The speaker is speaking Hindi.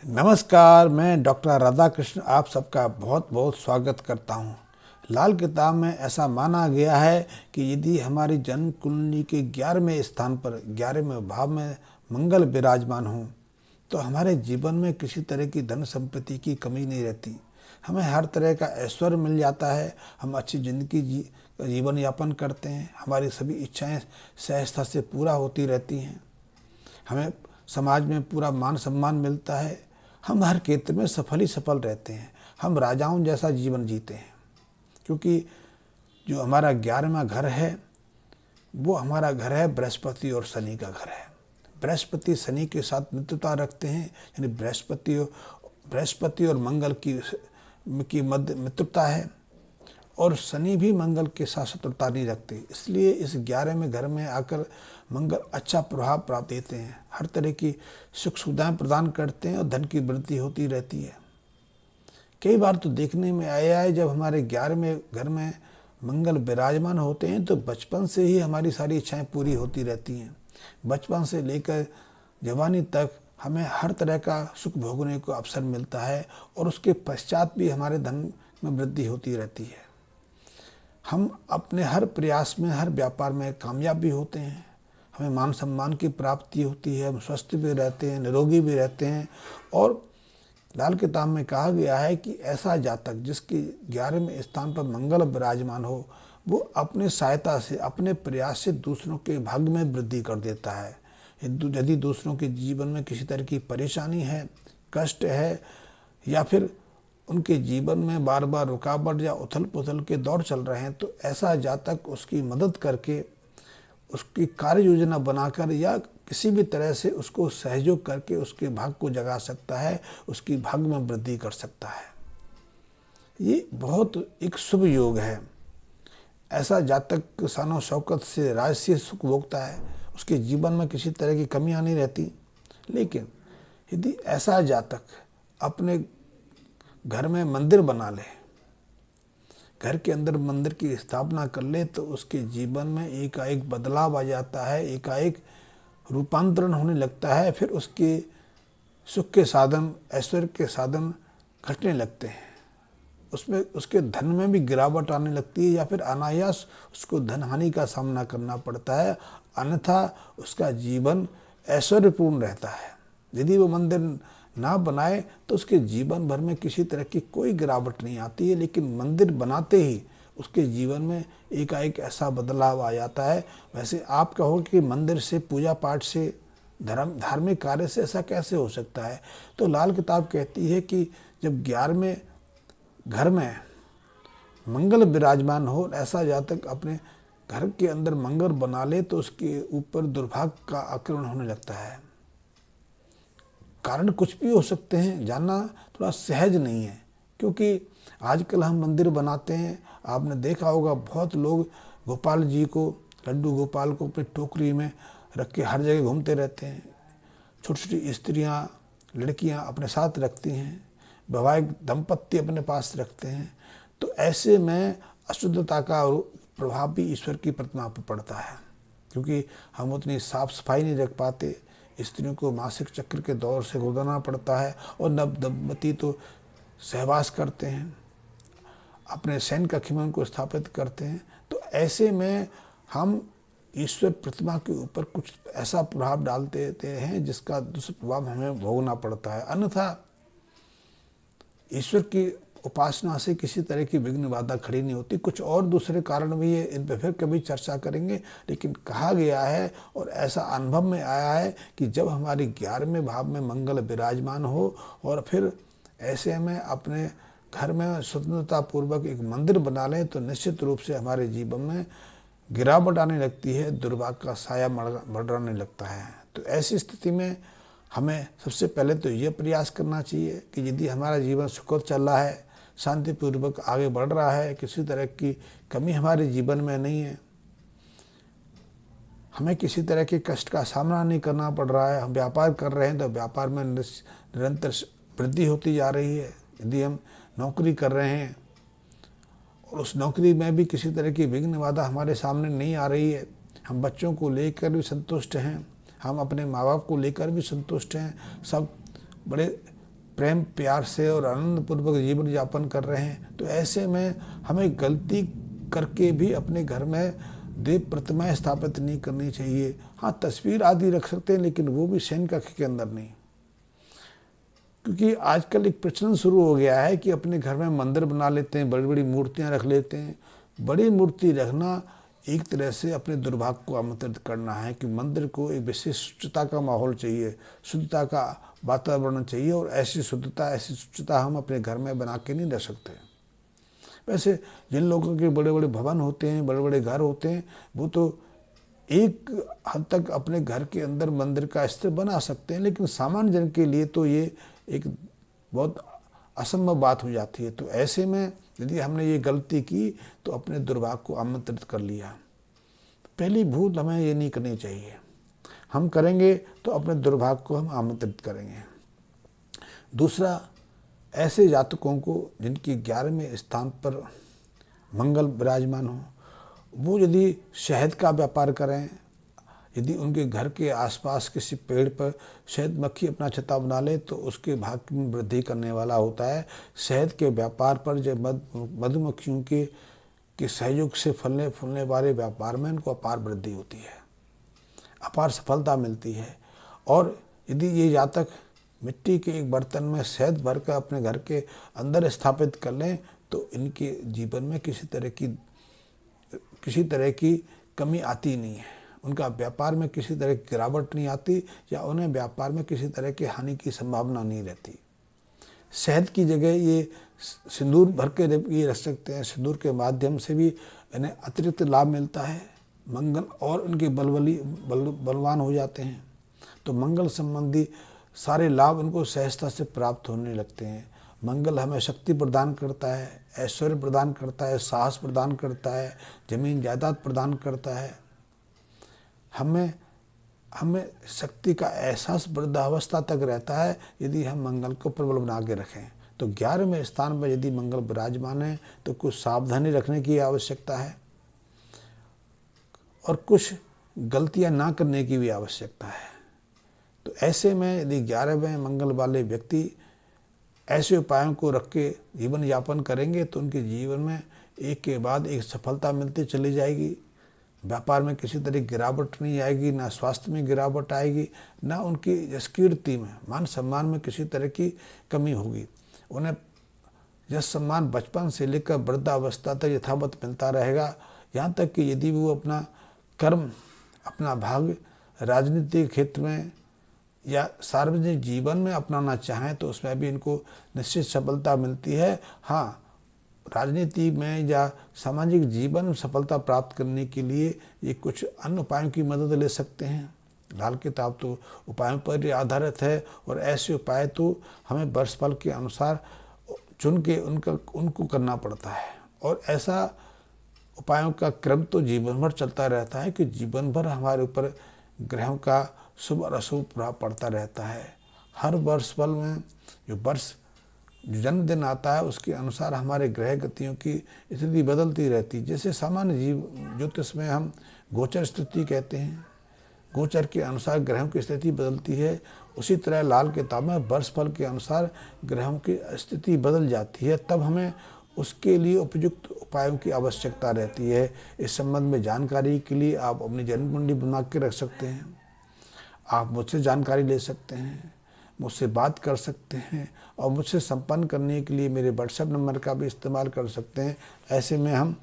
नमस्कार, मैं डॉक्टर राधाकृष्ण आप सबका बहुत बहुत स्वागत करता हूँ। लाल किताब में ऐसा माना गया है कि यदि हमारी जन्म कुंडली के 11वें स्थान पर 11वें भाव में मंगल विराजमान हो तो हमारे जीवन में किसी तरह की धन संपत्ति की कमी नहीं रहती। हमें हर तरह का ऐश्वर्य मिल जाता है। हम अच्छी जिंदगी जीवन यापन करते हैं। हमारी सभी इच्छाएं सहजता से पूरा होती रहती हैं। हमें समाज में पूरा मान सम्मान मिलता है। हम हर क्षेत्र में सफल ही सफल रहते हैं। हम राजाओं जैसा जीवन जीते हैं, क्योंकि जो हमारा 11वां घर है वो हमारा घर है बृहस्पति और शनि का घर है। बृहस्पति शनि के साथ मित्रता रखते हैं, यानी बृहस्पति और मंगल की मध्य मित्रता है, और शनि भी मंगल के साथ शत्रुता नहीं रखते। इसलिए इस 11वें घर में आकर मंगल अच्छा प्रभाव प्राप्त देते हैं। हर तरह की सुख सुविधाएं प्रदान करते हैं और धन की वृद्धि होती रहती है। कई बार तो देखने में आया है, जब हमारे 11वें घर में मंगल विराजमान होते हैं तो बचपन से ही हमारी सारी इच्छाएं पूरी होती रहती हैं। बचपन से लेकर जवानी तक हमें हर तरह का सुख भोगने को अवसर मिलता है, और उसके पश्चात भी हमारे धन में वृद्धि होती रहती है। हम अपने हर प्रयास में, हर व्यापार में कामयाब भी होते हैं। हमें मान सम्मान की प्राप्ति होती है। हम स्वस्थ भी रहते हैं, निरोगी भी रहते हैं। और लाल किताब में कहा गया है कि ऐसा जातक जिसके 11वें स्थान पर मंगल विराजमान हो, वो अपने सहायता से, अपने प्रयास से दूसरों के भाग्य में वृद्धि कर देता है। यदि दूसरों के जीवन में किसी तरह की परेशानी है, कष्ट है, या फिर उनके जीवन में बार बार रुकावट या उथल पुथल के दौर चल रहे हैं, तो ऐसा जातक उसकी मदद करके, उसकी कार्य योजना बनाकर या किसी भी तरह से उसको सहयोग करके उसके भाग्य को जगा सकता है, उसकी भाग्य में वृद्धि कर सकता है। ये बहुत एक शुभ योग है। ऐसा जातक शानो शौकत से राजसी सुख भोगता है, उसके जीवन में किसी तरह की कमियां नहीं रहती। लेकिन यदि ऐसा जातक अपने घर में मंदिर बना ले, घर के अंदर मंदिर की स्थापना कर ले, तो उसके जीवन में एकाएक बदलाव आ जाता है, एकाएक रूपांतरण होने लगता है। फिर उसके सुख के साधन, ऐश्वर्य के साधन घटने लगते हैं। उसमें उसके धन में भी गिरावट आने लगती है, या फिर अनायास उसको धन हानि का सामना करना पड़ता है। अन्यथा उसका जीवन ऐश्वर्यपूर्ण रहता है। यदि वो मंदिर ना बनाए तो उसके जीवन भर में किसी तरह की कोई गिरावट नहीं आती है, लेकिन मंदिर बनाते ही उसके जीवन में एकाएक ऐसा बदलाव आ जाता है। वैसे आप कहोगे कि मंदिर से, पूजा पाठ से, धार्मिक कार्य से ऐसा कैसे हो सकता है? तो लाल किताब कहती है कि जब 11वें घर में मंगल विराजमान हो, ऐसा जातक अपने घर के अंदर मंगल बना ले, तो उसके ऊपर दुर्भाग्य का आक्रमण होने लगता है। कारण कुछ भी हो सकते हैं, जानना थोड़ा सहज नहीं है, क्योंकि आजकल हम मंदिर बनाते हैं। आपने देखा होगा, बहुत लोग गोपाल जी को, लड्डू गोपाल को अपनी टोकरी में रख के हर जगह घूमते रहते हैं। छोटी छोटी स्त्रियां, लड़कियां अपने साथ रखती हैं, वैवाहिक दंपत्ति अपने पास रखते हैं। तो ऐसे में अशुद्धता का प्रभाव भी ईश्वर की प्रतिमा पर पड़ता है, क्योंकि हम उतनी साफ सफाई नहीं रख पाते। स्त्रियों को मासिक चक्र के दौर से गुजरना पड़ता है, और नव दंपति तो सहवास करते हैं, अपने शयन कक्ष में उनको स्थापित करते हैं। तो ऐसे में हम ईश्वर प्रतिमा के ऊपर कुछ ऐसा प्रभाव डाल देते हैं जिसका दुष्प्रभाव हमें भोगना पड़ता है। अन्यथा ईश्वर की उपासना से किसी तरह की विघ्न बाधा खड़ी नहीं होती। कुछ और दूसरे कारण भी है, इन पर फिर कभी चर्चा करेंगे। लेकिन कहा गया है और ऐसा अनुभव में आया है कि जब हमारी 11वें भाव में मंगल विराजमान हो, और फिर ऐसे में अपने घर में स्वतंत्रता पूर्वक एक मंदिर बना लें, तो निश्चित रूप से हमारे जीवन में गिरावट आने लगती है, दुर्भाग्य का साया मंडराने लगता है। तो ऐसी स्थिति में हमें सबसे पहले तो ये प्रयास करना चाहिए कि यदि हमारा जीवन सुखद चल रहा है, शांतिपूर्वक आगे बढ़ रहा है, किसी तरह की कमी हमारे जीवन में नहीं है, हमें किसी तरह के कष्ट का सामना नहीं करना पड़ रहा है, हम व्यापार कर रहे हैं तो व्यापार में निरंतर वृद्धि होती जा रही है। यदि हम नौकरी कर रहे हैं और उस नौकरी में भी किसी तरह की विघ्न बाधा हमारे सामने नहीं आ रही है, हम बच्चों को लेकर भी संतुष्ट हैं, हम अपने माँ बाप को लेकर भी संतुष्ट हैं, सब बड़े प्रेम प्यार से और आनंदपूर्वक जीवन यापन कर रहे हैं। तो ऐसे में हमें गलती करके भी अपने घर में देव प्रतिमाएं स्थापित नहीं करनी चाहिए। हाँ, तस्वीर आदि रख सकते हैं, लेकिन वो भी शयन कक्ष के अंदर नहीं। क्योंकि आजकल एक प्रचलन शुरू हो गया है कि अपने घर में मंदिर बना लेते हैं, बड़ी बड़ी मूर्तियां रख लेते हैं। बड़ी मूर्ति रखना एक तरह से अपने दुर्भाग्य को आमंत्रित करना है कि मंदिर को एक विशेष शुद्धता का माहौल चाहिए, शुद्धता का वातावरण चाहिए, और ऐसी शुद्धता ऐसी शुद्धता हम अपने घर में बना के नहीं रह सकते। वैसे जिन लोगों के बड़े बड़े भवन होते हैं, बड़े बड़े घर होते हैं, वो तो एक हद तक अपने घर के अंदर मंदिर का स्तर बना सकते हैं, लेकिन सामान्य जन के लिए तो ये एक बहुत असंभव बात हो जाती है। तो ऐसे में यदि हमने ये गलती की तो अपने दुर्भाग्य को आमंत्रित कर लिया। पहली भूल हमें ये नहीं करनी चाहिए। हम करेंगे तो अपने दुर्भाग्य को हम आमंत्रित करेंगे। दूसरा, ऐसे जातकों को जिनकी 11वें स्थान पर मंगल विराजमान हो, वो यदि शहद का व्यापार करें, यदि उनके घर के आसपास किसी पेड़ पर शहद मक्खी अपना छत्ता बना ले तो उसके भाग्य में वृद्धि करने वाला होता है। शहद के व्यापार पर जब मधुमक्खियों के सहयोग से फलने फूलने वाले व्यापार में इनको अपार वृद्धि होती है, अपार सफलता मिलती है। और यदि ये जातक मिट्टी के एक बर्तन में शहद भरकर अपने घर के अंदर स्थापित कर लें तो इनके जीवन में किसी तरह की कमी आती नहीं है। उनका व्यापार में किसी तरह की गिरावट नहीं आती, या उन्हें व्यापार में किसी तरह की हानि की संभावना नहीं रहती। शहद की जगह ये सिंदूर भर के ये रख सकते हैं। सिंदूर के माध्यम से भी इन्हें अतिरिक्त लाभ मिलता है। मंगल और उनके बलवान हो जाते हैं, तो मंगल संबंधी सारे लाभ उनको सहजता से प्राप्त होने लगते हैं। मंगल हमें शक्ति प्रदान करता है, ऐश्वर्य प्रदान करता है, साहस प्रदान करता है, जमीन जायदाद प्रदान करता है। हमें शक्ति का एहसास वृद्धावस्था तक रहता है यदि हम मंगल को प्रबल बना के रखें। तो 11वें स्थान पर यदि मंगल विराजमान है तो कुछ सावधानी रखने की आवश्यकता है, और कुछ गलतियां ना करने की भी आवश्यकता है। तो ऐसे में यदि 11वें मंगल वाले व्यक्ति ऐसे उपायों को रख के जीवन यापन करेंगे तो उनके जीवन में एक के बाद एक सफलता मिलती चली जाएगी। व्यापार में किसी तरह की गिरावट नहीं आएगी, ना स्वास्थ्य में गिरावट आएगी, ना उनकी यश कीर्ति में मान सम्मान में किसी तरह की कमी होगी। उन्हें यश सम्मान बचपन से लेकर वृद्धावस्था तक यथावत मिलता रहेगा। यहाँ तक कि यदि वो अपना कर्म, अपना भाग्य राजनीतिक क्षेत्र में या सार्वजनिक जीवन में अपनाना चाहें तो उसमें भी इनको निश्चित सफलता मिलती है। हाँ, राजनीति में या सामाजिक जीवन में सफलता प्राप्त करने के लिए ये कुछ अन्य उपायों की मदद ले सकते हैं। लाल किताब तो उपायों पर आधारित है, और ऐसे उपाय तो हमें वर्षफल के अनुसार चुन के उनको करना पड़ता है। और ऐसा उपायों का क्रम तो जीवन भर चलता रहता है कि जीवन भर हमारे ऊपर ग्रहों का शुभ और अशुभ प्रभाव पड़ता रहता है। हर वर्षफल में जो जन्मदिन आता है उसके अनुसार हमारे ग्रह गतियों की स्थिति बदलती रहती है। जैसे सामान्य ज्योतिष में हम गोचर स्थिति कहते हैं, गोचर के अनुसार ग्रहों की स्थिति बदलती है, उसी तरह लाल किताब में वर्षफल के अनुसार ग्रहों की स्थिति बदल जाती है। तब हमें उसके लिए उपयुक्त उपायों की आवश्यकता रहती है। इस संबंध में जानकारी के लिए आप अपनी जन्म कुंडली बना के रख सकते हैं, आप मुझसे जानकारी ले सकते हैं, मुझसे बात कर सकते हैं, और मुझसे संपर्क करने के लिए मेरे व्हाट्सएप नंबर का भी इस्तेमाल कर सकते हैं। ऐसे में हम